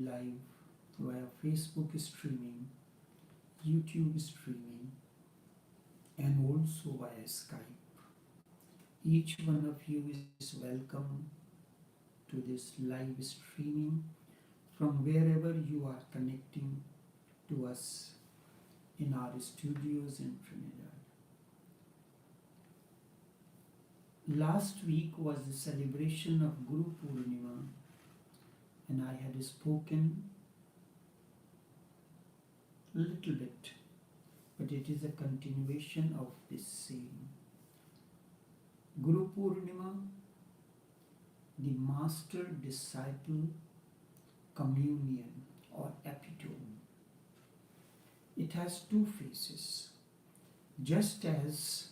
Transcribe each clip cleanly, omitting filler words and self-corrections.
live via Facebook streaming, YouTube streaming, and also via Skype. Each one of you is welcome to this live streaming from wherever you are connecting to us in our studios in Trinidad. Last week was the celebration of Guru Purnima, and I had spoken a little bit, but it is a continuation of this same. Guru Purnima, the master disciple communion or epitome. It has two faces. Just as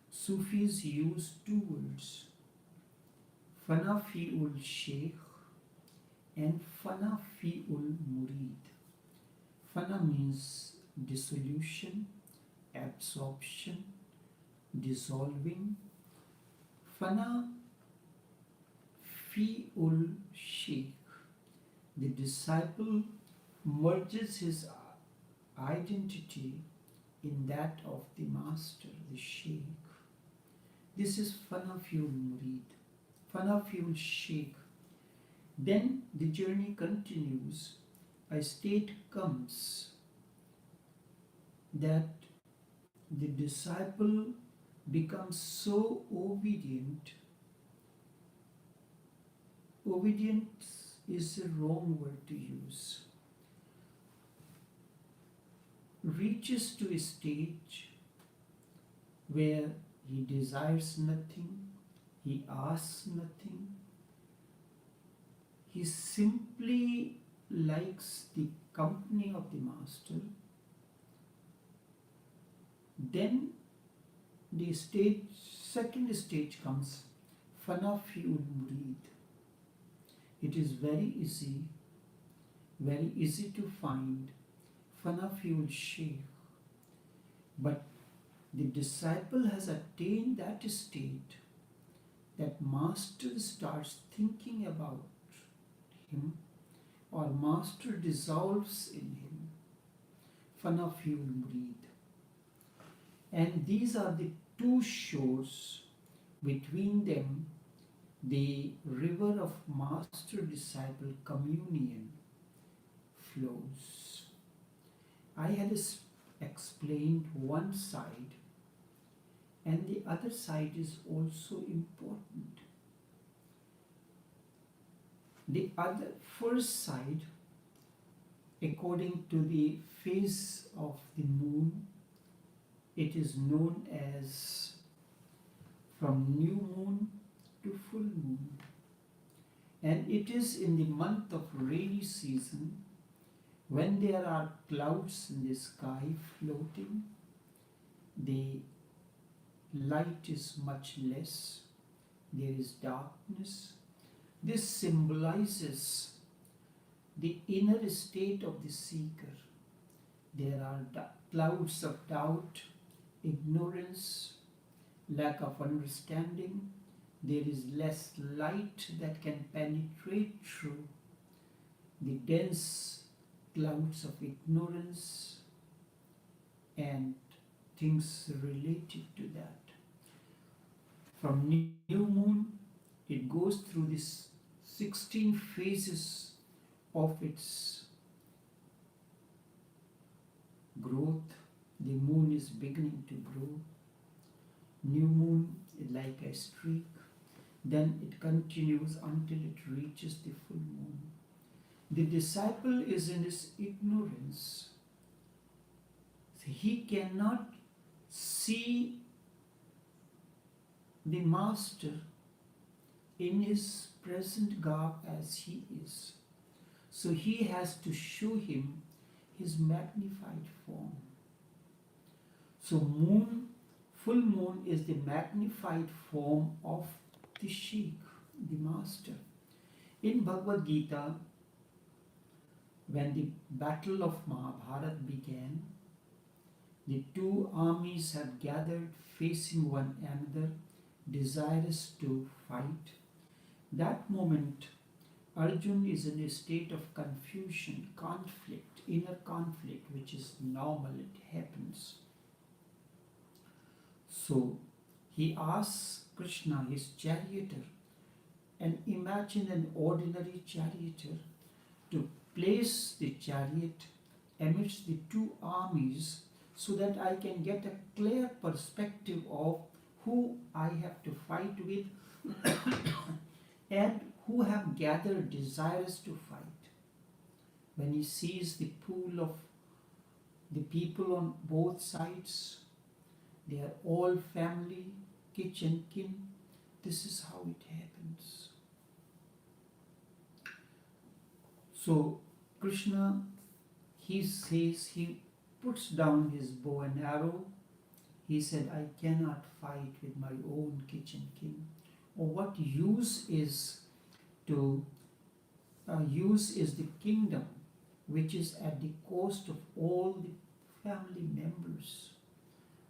Sufis use two words, Fana fi ul Sheikh and Fana fi ul Murid. Fana means dissolution, absorption, dissolving. Fana fi ul Sheikh. The disciple merges his identity in that of the master, the Sheikh. This is Fana fi ul Murid, Fana fi ul Sheikh. Then the journey continues. A state comes that the disciple becomes so obedient. Obedient is the wrong word to use. Reaches to a stage where he desires nothing, he asks nothing, he simply likes the company of the master. Then the second stage comes, Fana fi ul Murid. It is very easy to find Fana fi ul Sheikh. But the disciple has attained that state that master starts thinking about him, or master dissolves in him. Fana fi ul Murid. And these are the two shores. Between them, the river of master-disciple communion flows. I had explained one side, and the other side is also important. The first side, according to the phase of the moon, it is known as from new moon to full moon. And it is in the month of rainy season, when there are clouds in the sky floating, the light is much less, there is darkness. This symbolizes the inner state of the seeker. There are clouds of doubt, ignorance, lack of understanding. There is less light that can penetrate through the dense clouds of ignorance and things related to that. From new moon, it goes through these 16 phases of its growth. The moon is beginning to grow. New moon is like a streak. Then it continues until it reaches the full moon. The disciple is in his ignorance. So he cannot see the master in his present garb as he is. So he has to show him his magnified form. So moon, full moon is the magnified form of the Sheikh, the master. In Bhagavad Gita, when the battle of Mahabharata began, the two armies had gathered facing one another, desirous to fight. That moment, Arjun is in a state of confusion, conflict, inner conflict, which is normal, it happens. So he asks Krishna, his charioteer, and imagine an ordinary charioteer, to place the chariot amidst the two armies so that I can get a clear perspective of who I have to fight with and who have gathered desires to fight. When he sees the pool of the people on both sides, they are all family, kith and kin. This is how it happens. So Krishna, he says, he puts down his bow and arrow. He said, I cannot fight with my own kith and kin. Or what use is the kingdom which is at the cost of all the family members,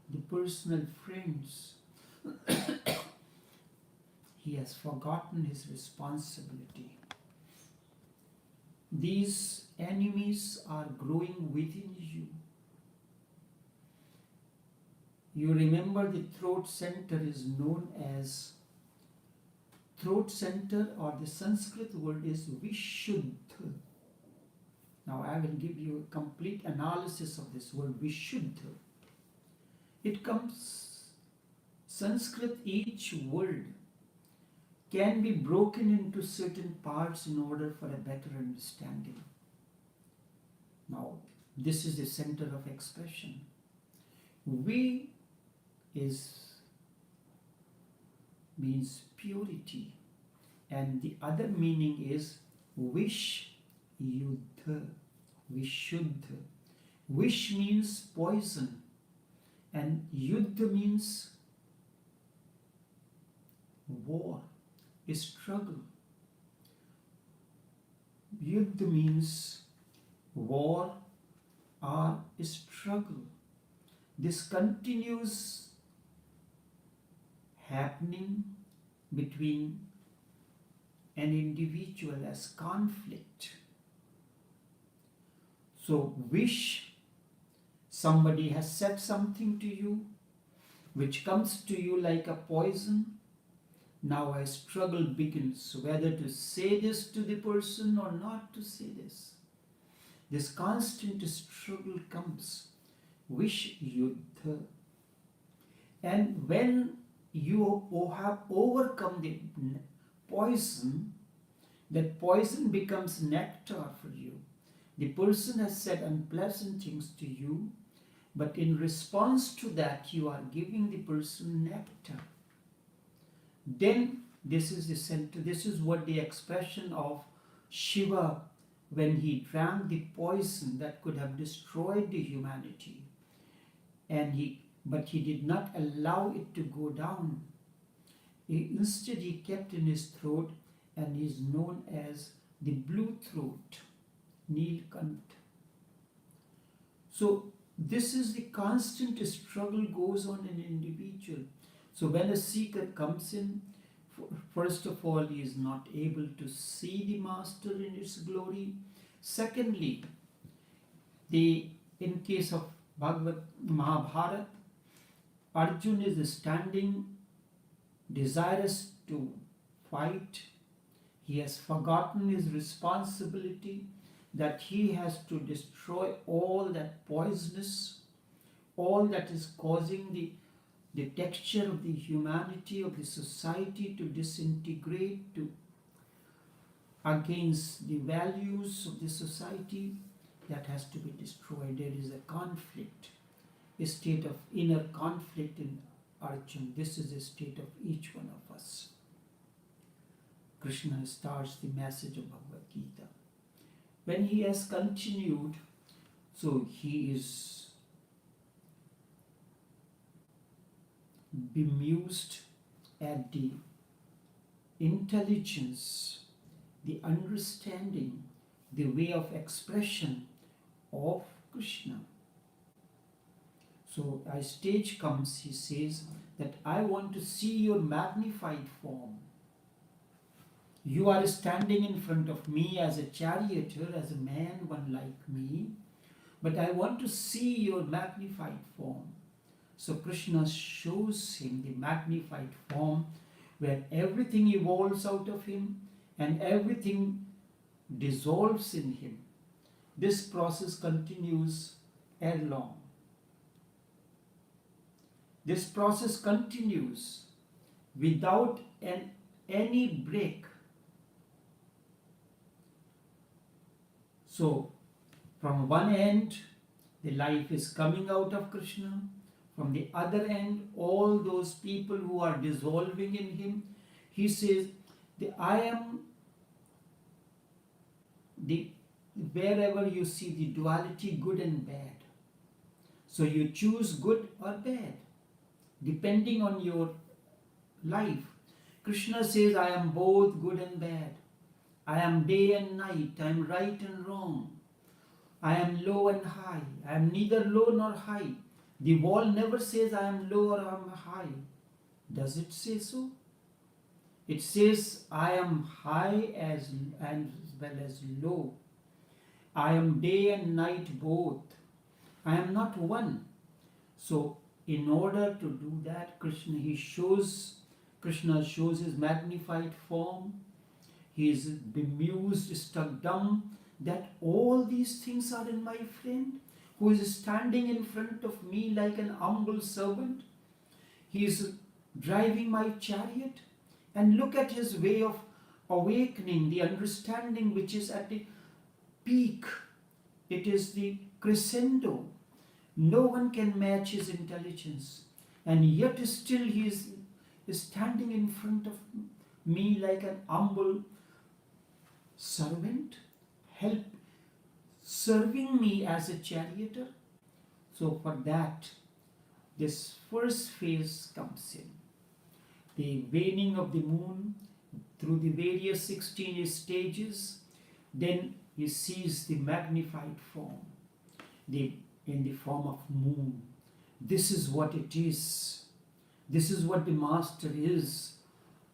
the personal friends. He has forgotten his responsibility. These enemies are growing within you. You remember the throat center is known as throat center, or the Sanskrit word is Vishuddha. Now I will give you a complete analysis of this word Vishuddha. It comes, Sanskrit, each word can be broken into certain parts in order for a better understanding. Now, this is the center of expression. Vi means purity, and the other meaning is Vishuddha. Vishuddha. Vish means poison, and Yuddha means war, a struggle. Yuddha means war or a struggle. This continues happening between an individual as conflict. So wish, somebody has said something to you which comes to you like a poison. Now a struggle begins whether to say this to the person or not to say this. This constant struggle comes. Wish yuddha. And when you have overcome the poison, that poison becomes nectar for you. The person has said unpleasant things to you, but in response to that, you are giving the person nectar. Then this is the center, this is what the expression of Shiva, when he drank the poison that could have destroyed the humanity, but he did not allow it to go down. Instead, he kept in his throat, and is known as the blue throat, Nilkant. So this is the constant struggle goes on in an individual. So when a seeker comes in, first of all, he is not able to see the master in its glory. Secondly, in case of Bhagavad Mahabharata, Arjuna is standing desirous to fight. He has forgotten his responsibility, that he has to destroy all that poisonous, all that is causing the texture of the humanity, of the society to disintegrate, to against the values of the society, that has to be destroyed. There is a conflict, a state of inner conflict in Arjuna. This is a state of each one of us. Krishna starts the message of Bhagavad Gita. When he has continued, so he is bemused at the intelligence, the understanding, the way of expression of Krishna. So a stage comes, he says, that I want to see your magnified form. You are standing in front of me as a charioteer, as a man, one like me, but I want to see your magnified form. So Krishna shows him the magnified form where everything evolves out of him and everything dissolves in him. This process continues ere long. This process continues without any break. So, from one end, the life is coming out of Krishna. From the other end, all those people who are dissolving in him, he says, I am the wherever you see the duality, good and bad. So you choose good or bad, depending on your life. Krishna says, I am both good and bad. I am day and night. I am right and wrong. I am low and high. I am neither low nor high. The wall never says I am low or I am high. Does it say so? It says I am high as well as low. I am day and night both. I am not one. So in order to do that, Krishna shows his magnified form. He is bemused, struck dumb that all these things are in my friend who is standing in front of me like an humble servant. He is driving my chariot, and look at his way of awakening the understanding which is at the peak. It is the crescendo. No one can match his intelligence, and yet still he is standing in front of me like an humble servant, serving me as a charioteer. So for that, this first phase comes in. The waning of the moon through the various 16 stages, then he sees the magnified form in the form of moon. This is what it is. This is what the master is,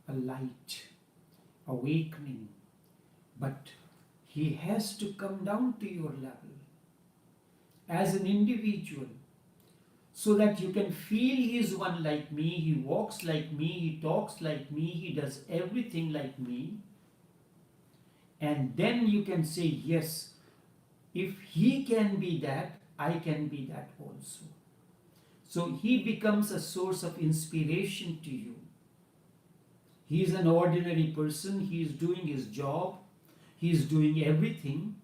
a light, awakening. But he has to come down to your level as an individual so that you can feel he is one like me, he walks like me, he talks like me, he does everything like me. And then you can say, yes, if he can be that, I can be that also. So he becomes a source of inspiration to you. He is an ordinary person, he is doing his job, he is doing everything.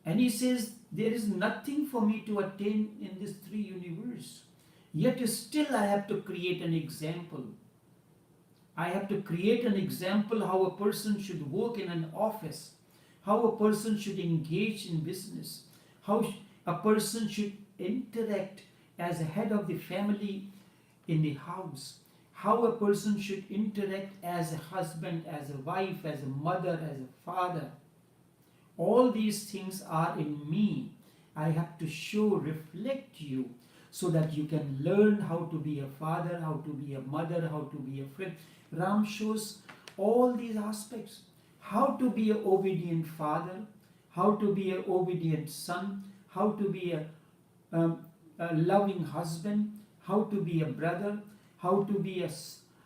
And he says, there is nothing for me to attain in this three universe. Yet still I have to create an example. I have to create an example how a person should work in an office, how a person should engage in business, how a person should interact as a head of the family in the house, how a person should interact as a husband, as a wife, as a mother, as a father. All these things are in me. I have to reflect you so that you can learn how to be a father, how to be a mother, how to be a friend. Ram shows all these aspects. How to be an obedient father, how to be an obedient son, how to be a loving husband, how to be a brother, how to be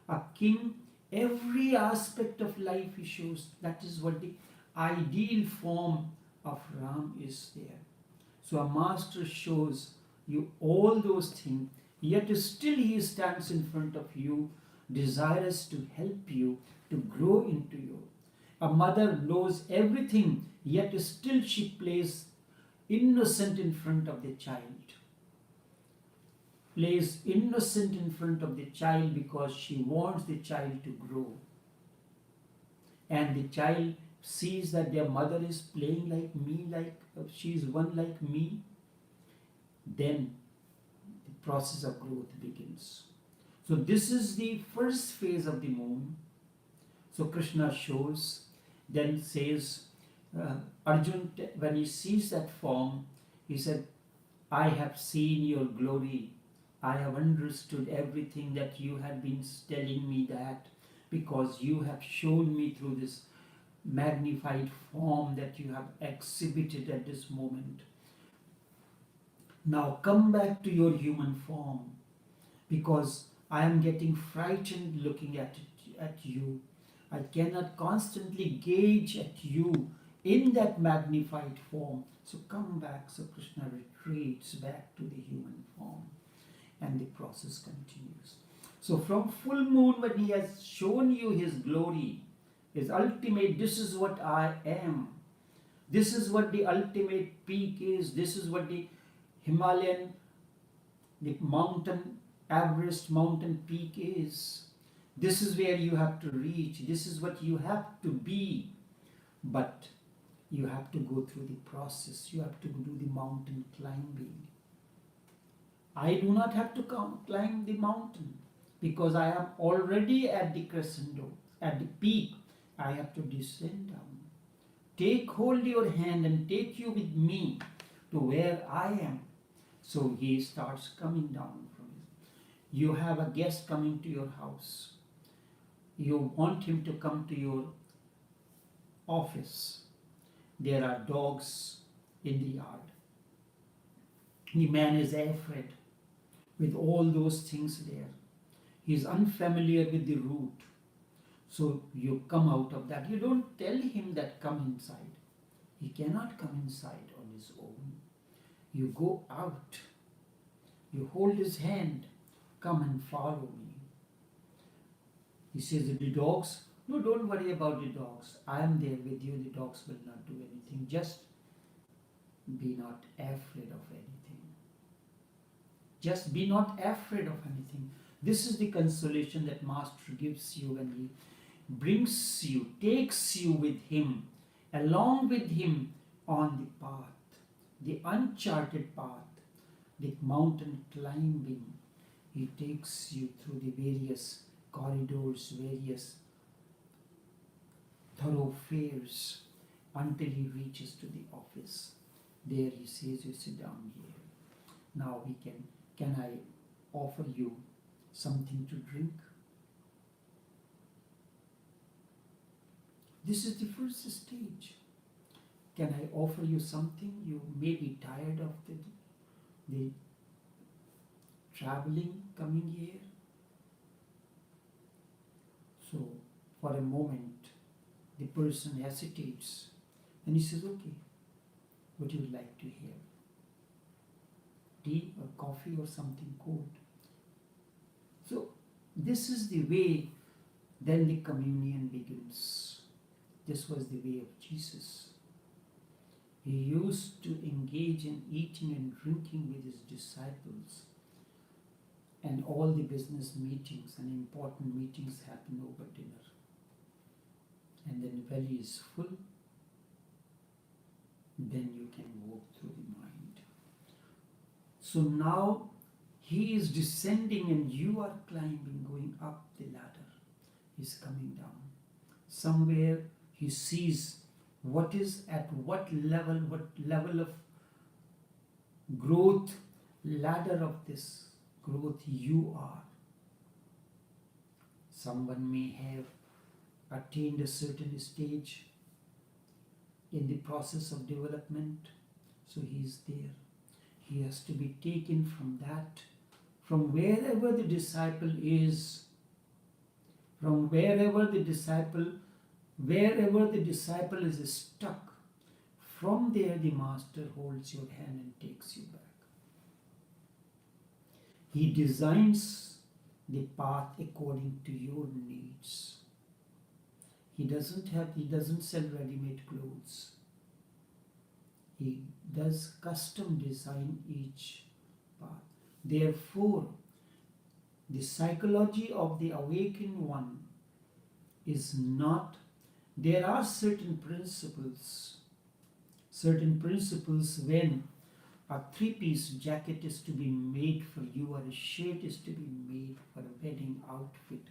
a king. Every aspect of life he shows. That is what the ideal form of Ram is there. So a master shows you all those things, yet still he stands in front of you, desirous to help you to grow into you. A mother knows everything, yet still she plays innocent in front of the child. Plays innocent in front of the child because she wants the child to grow. And the child sees that their mother is playing like me, like she is one like me. Then the process of growth begins. So this is the first phase of the moon. So Krishna shows, then says, Arjun, when he sees that form, he said, I have seen your glory. I have understood everything that you had been telling me that. because you have shown me through this magnified form that you have exhibited at this moment. Now come back to your human form, because I am getting frightened looking at you. I cannot constantly gauge at you in that magnified form. So come back. So Krishna retreats back to the human form, and the process continues. So from full moon, when he has shown you his glory, his ultimate, this is what I am. This is what the ultimate peak is. This is what the Himalayan, the mountain, Everest mountain peak is. This is where you have to reach. This is what you have to be. But you have to go through the process. You have to do the mountain climbing. I do not have to climb the mountain, because I am already at the crescendo, at the peak. I have to descend down. Take hold your hand and take you with me to where I am. So he starts coming down from it. You have a guest coming to your house. You want him to come to your office. There are dogs in the yard. The man is afraid with all those things there. He is unfamiliar with the route. So you come out of that. You don't tell him that come inside. He cannot come inside on his own. You go out. You hold his hand. Come and follow me. He says, the dogs? No, don't worry about the dogs. I am there with you. The dogs will not do anything. Just be not afraid of anything. Just be not afraid of anything. This is the consolation that Master gives you when he brings you, takes you with him, along with him on the path, the uncharted path, the mountain climbing. He takes you through the various corridors, various thoroughfares, until he reaches to the office. There he says, you sit down here. Now can I offer you something to drink? This is the first stage. Can I offer you something? You may be tired of the traveling, coming here. So for a moment, the person hesitates, and he says, okay, what you would like to have? Tea or coffee or something cold? So this is the way then the communion begins. This was the way of Jesus. He used to engage in eating and drinking with his disciples, and all the business meetings and important meetings happen over dinner. And then the belly is full, then you can walk through the mind. So now he is descending and you are climbing, going up the ladder. He's coming down. Somewhere he sees what is at what level of growth, ladder of this growth you are. Someone may have attained a certain stage in the process of development, so he is there. He has to be taken from that, from wherever the disciple is, from wherever the disciple is stuck. From there the Master holds your hand and takes you back. He designs the path according to your needs. He doesn't sell ready-made clothes. He does custom design each path. Therefore, the psychology of the awakened one is not, there are certain principles when a three-piece jacket is to be made for you, or a shirt is to be made for a wedding outfit.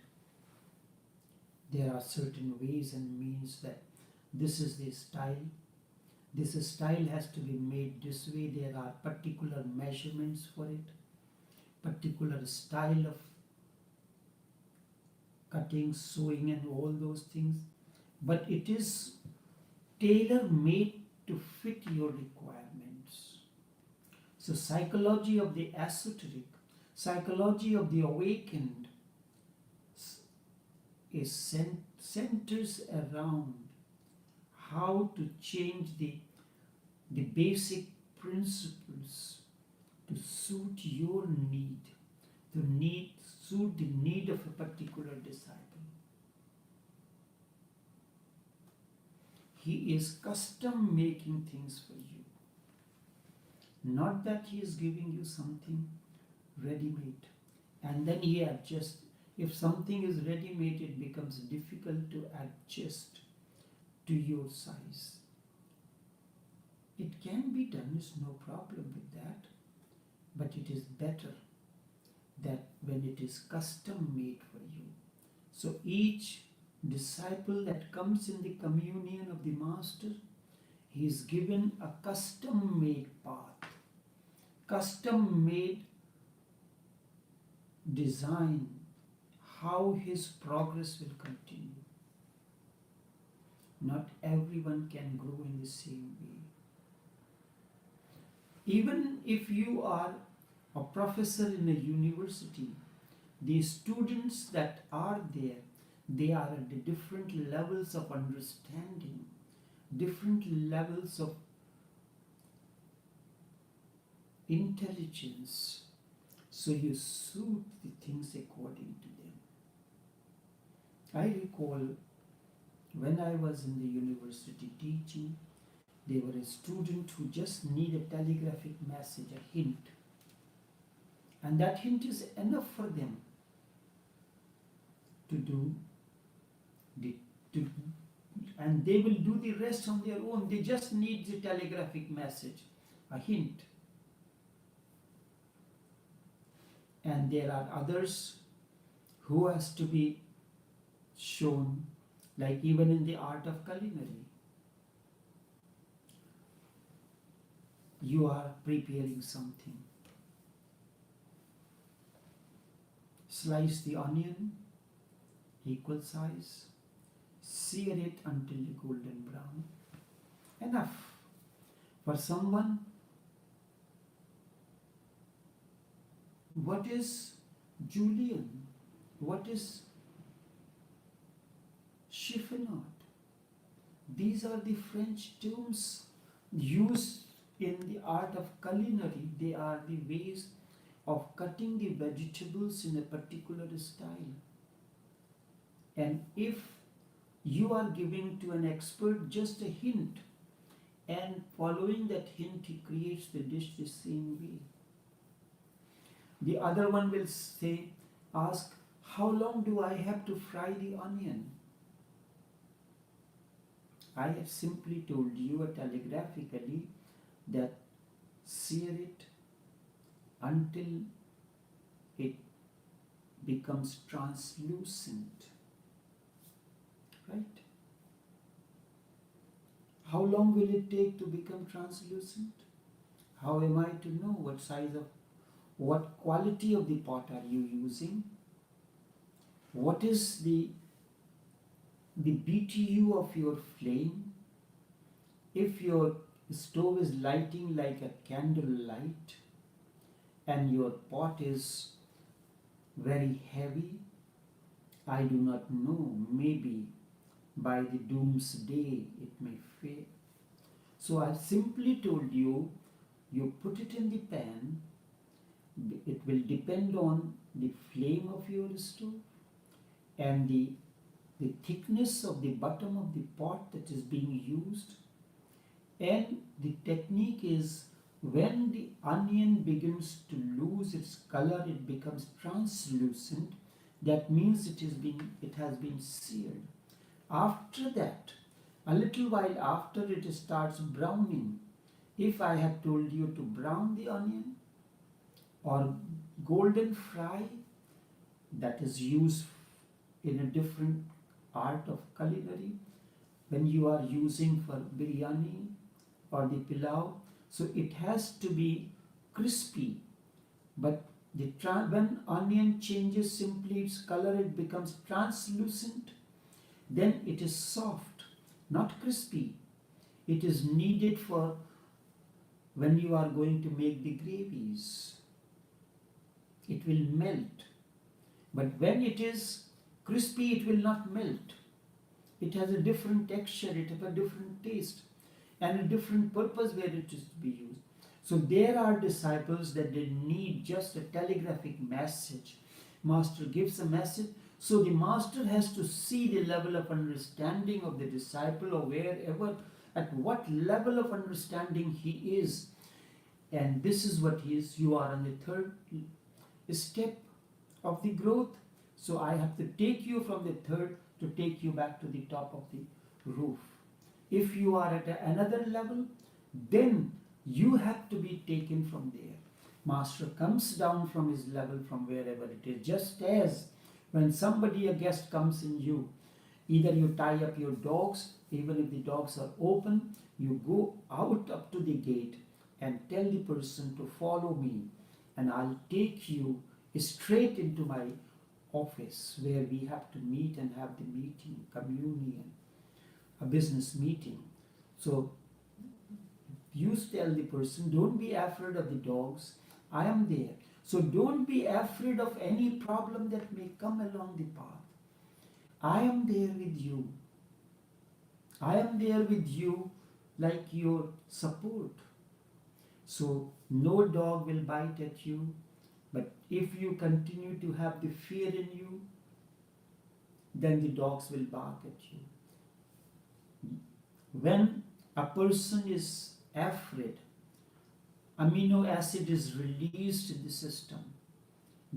There are certain ways and means that this is the style. This style has to be made this way. There are particular measurements for it, particular style of cutting, sewing and all those things, but it is tailor made to fit your requirements. So psychology of the esoteric, psychology of the awakened is centers around how to change the basic principles to suit your need, suit the need of a particular disciple. He is custom making things for you. Not that he is giving you something ready-made and then he adjusts. If something is ready-made, it becomes difficult to adjust to your size. It can be done, there's no problem with that, but it is better that when it is custom made for you. So each disciple that comes in the communion of the Master, he is given a custom made path, custom made design, how his progress will continue. Not everyone can grow in the same way. Even if you are a professor in a university, the students that are there, they are at the different levels of understanding, different levels of intelligence. So you suit the things according to them. I recall when I was in the university teaching, there were a student who just needed a telegraphic message, a hint. And that hint is enough for them to do and they will do the rest on their own. They just need the telegraphic message, a hint. And there are others who has to be shown, like even in the art of culinary. You are preparing something. Slice the onion, equal size, sear it until the golden brown. Enough. For someone, what is julienne? What is chiffonade? These are the French terms used in the art of culinary. They are the ways of cutting the vegetables in a particular style. And if you are giving to an expert just a hint, and following that hint he creates the dish the same way. The other one will ask, how long do I have to fry the onion? I have simply told you telegraphically that sear it until it becomes translucent. Right? How long will it take to become translucent? How am I to know what quality of the pot are you using? What is the BTU of your flame? If your stove is lighting like a candle light and your pot is very heavy, I do not know, maybe by the doomsday it may fail. So I simply told you, you put it in the pan, it will depend on the flame of your stove and the thickness of the bottom of the pot that is being used. And the technique is when the onion begins to lose its color, it becomes translucent. That means it has been seared. After that, a little while after, it starts browning. If I have told you to brown the onion or golden fry, that is used in a different art of culinary, when you are using for biryani or the pilau, so it has to be crispy, but When onion changes simply its color, it becomes translucent, then it is soft, not crispy. It is needed for when you are going to make the gravies. It will melt. But when it is crispy, it will not melt. It has a different texture, it has a different taste, and a different purpose where it is to be used. So there are disciples that they need just a telegraphic message. Master gives a message, so the master has to see the level of understanding of the disciple, or wherever, at what level of understanding he is. And this is what he is. You are on the third step of the growth. So I have to take you from the third to take you back to the top of the roof. If you are at another level, then you have to be taken from there. Master comes down from his level, from wherever it is. Just as when somebody, a guest comes in you, either you tie up your dogs, even if the dogs are open, you go out up to the gate and tell the person to follow me, and I'll take you straight into my office where we have to meet and have the meeting, communion, a business meeting. So you tell the person, don't be afraid of the dogs, I am there. So don't be afraid of any problem that may come along the path. I am there with you. I am there with you like your support. So no dog will bite at you, but if you continue to have the fear in you, then the dogs will bark at you. When a person is afraid, amino acid is released in the system.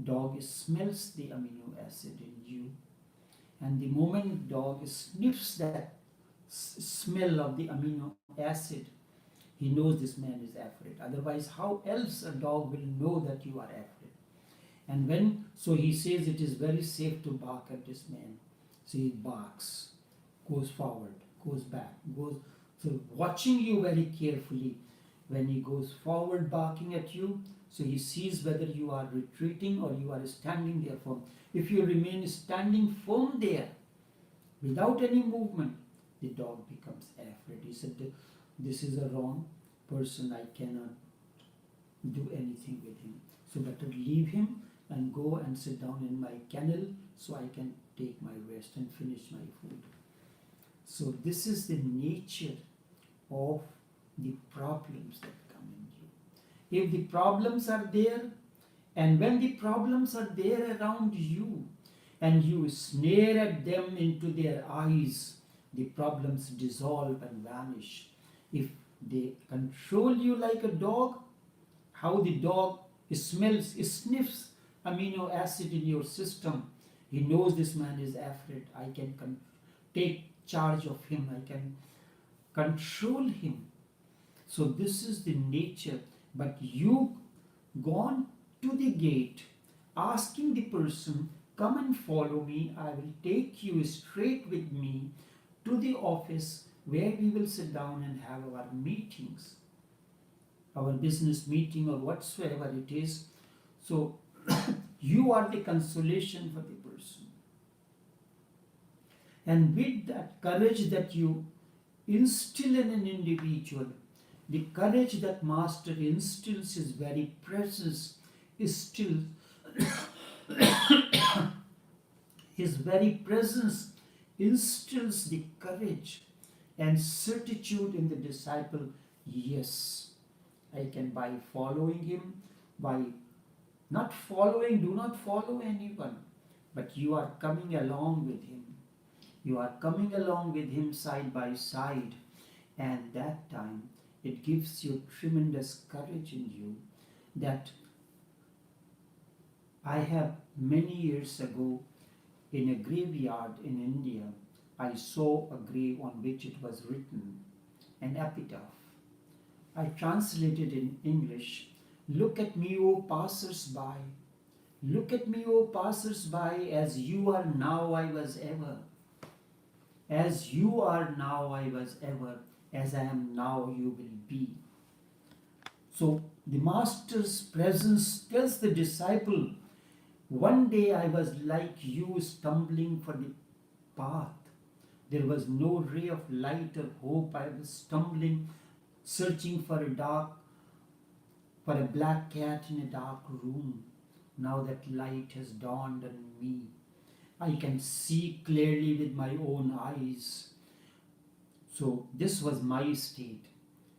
Dog smells the amino acid in you, and the moment dog sniffs that smell of the amino acid, he knows this man is afraid. Otherwise, how else a dog will know that you are afraid? And so he says it is very safe to bark at this man. So he barks, goes forward, goes back, so watching you very carefully. When he goes forward barking at you, so he sees whether you are retreating or you are standing there firm. If you remain standing firm there without any movement, the dog becomes afraid. He said, this is a wrong person, I cannot do anything with him. So better leave him and go and sit down in my kennel so I can take my rest and finish my food. So this is the nature of the problems that come in you. If the problems are there, and when the problems are there around you, and you snare at them into their eyes, the problems dissolve and vanish. If they control you like a dog, how the dog sniffs amino acid in your system, he knows this man is afraid, I can take charge of him, I can control him. So this is the nature. But you gone to the gate asking the person, come and follow me, I will take you straight with me to the office where we will sit down and have our meetings, our business meeting or whatsoever it is. So you are the consolation for the person. And with that courage that you instill in an individual, the courage that Master instills, his very presence is still his very presence instills the courage and certitude in the disciple. Yes, I can, by following him, by not following, do not follow anyone, but you are coming along with him. You are coming along with him side by side, and that time it gives you tremendous courage in you. That I have many years ago in a graveyard in India, I saw a grave on which it was written an epitaph. I translated in English, look at me, O passers-by. Look at me, O passers-by, as you are now, I was ever. As you are now, I was ever. As I am now, you will be. So the master's presence tells the disciple, one day I was like you, stumbling for the path. There was no ray of light or hope. I was stumbling, searching for a black cat in a dark room. Now that light has dawned on me. I can see clearly with my own eyes. So this was my state.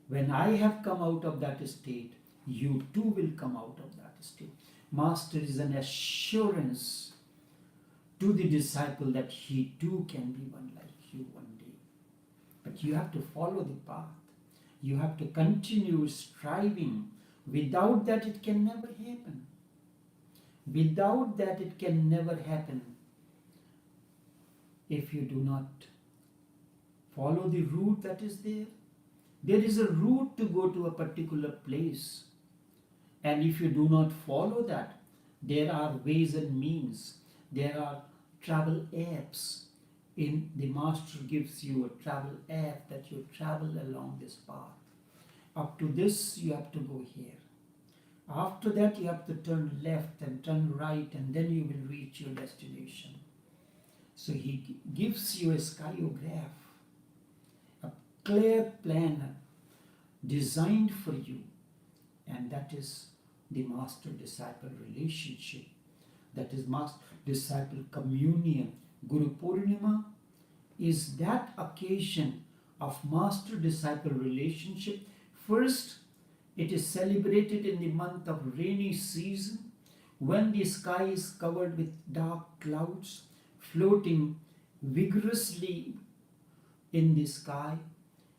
When I have come out of that state, you too will come out of that state. Master is an assurance to the disciple that he too can be one like you one day. But you have to follow the path. You have to continue striving. Without that, it can never happen. Without that, it can never happen. If you do not follow the route that is there, there is a route to go to a particular place. And if you do not follow that, there are ways and means. There are travel apps. The master gives you a travel app that you travel along this path. Up to this, you have to go here. After that, you have to turn left and turn right, and then you will reach your destination. So he gives you a skyograph, a clear plan designed for you, and that is the master-disciple relationship. That is master-disciple communion. Guru Purnima is that occasion of master-disciple relationship. First, it is celebrated in the month of rainy season, when the sky is covered with dark clouds floating vigorously in the sky.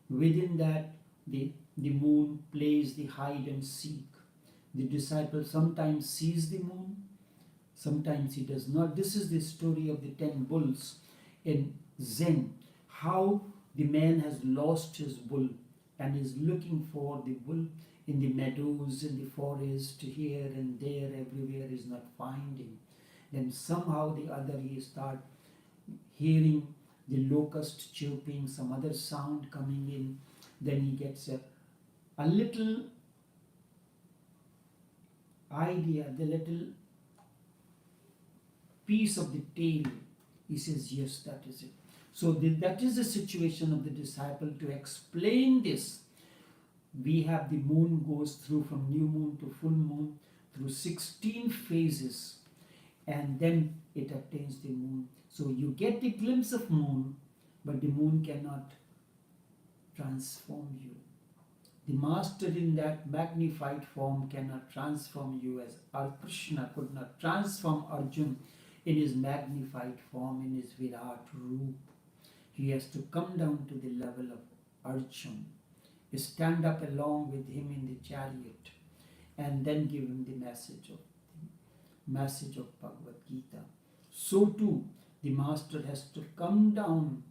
Within that, the moon plays the hide and seek. The disciple sometimes sees the moon, sometimes he does not. This is the story of the 10 bulls in Zen, how the man has lost his bull and is looking for the bull in the meadows, in the forest, here and there, everywhere, is not finding. Then somehow the other he start hearing the locust chirping, some other sound coming in. Then he gets a little idea, the little piece of the tail. He says, yes, that is it. So that is the situation of the disciple. To explain this, we have the moon goes through from new moon to full moon through 16 phases, and then it attains the moon. So you get the glimpse of moon, but the moon cannot transform you. The master in that magnified form cannot transform you, as Krishna could not transform Arjun in his magnified form, in his Virat Roop. He has to come down to the level of Arjun, stand up along with him in the chariot, and then give him the message of Bhagavad Gita. So too, the master has to come down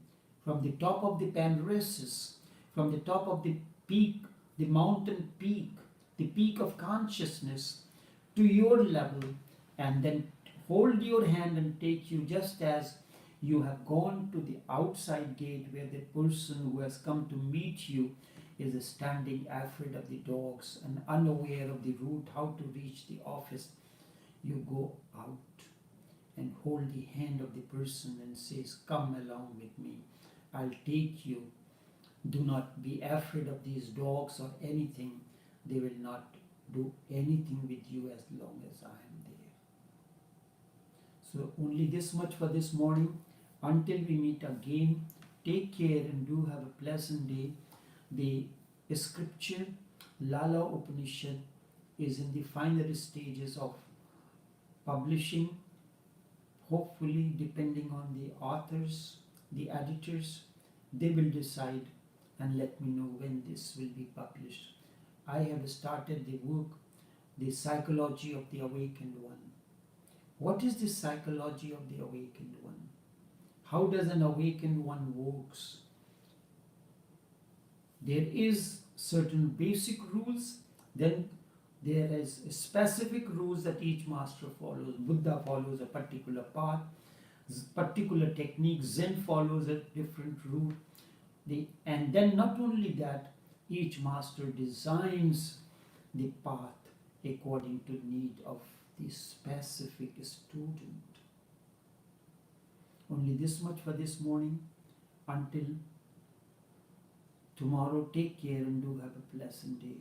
from the top of the Panrasis, from the top of the peak, the mountain peak, the peak of consciousness, to your level, and then hold your hand and take you, just as you have gone to the outside gate where the person who has come to meet you is standing afraid of the dogs and unaware of the route, how to reach the office. You go out and hold the hand of the person and says, come along with me, I'll take you. Do not be afraid of these dogs or anything. They will not do anything with you as long as I am there. So only this much for this morning. Until we meet again, take care and do have a pleasant day. The scripture, Lala Upanishad, is in the final stages of publishing. Hopefully, depending on the authors, the editors, they will decide and let me know when this will be published. I have started the work, The Psychology of the Awakened One. What is the psychology of the Awakened One? How does an Awakened One works? There is certain basic rules, then there is specific rules that each master follows. Buddha follows a particular path, particular technique. Zen follows a different route. And then not only that, each master designs the path according to need of the specific student. Only this much for this morning. Until tomorrow, take care and do have a pleasant day.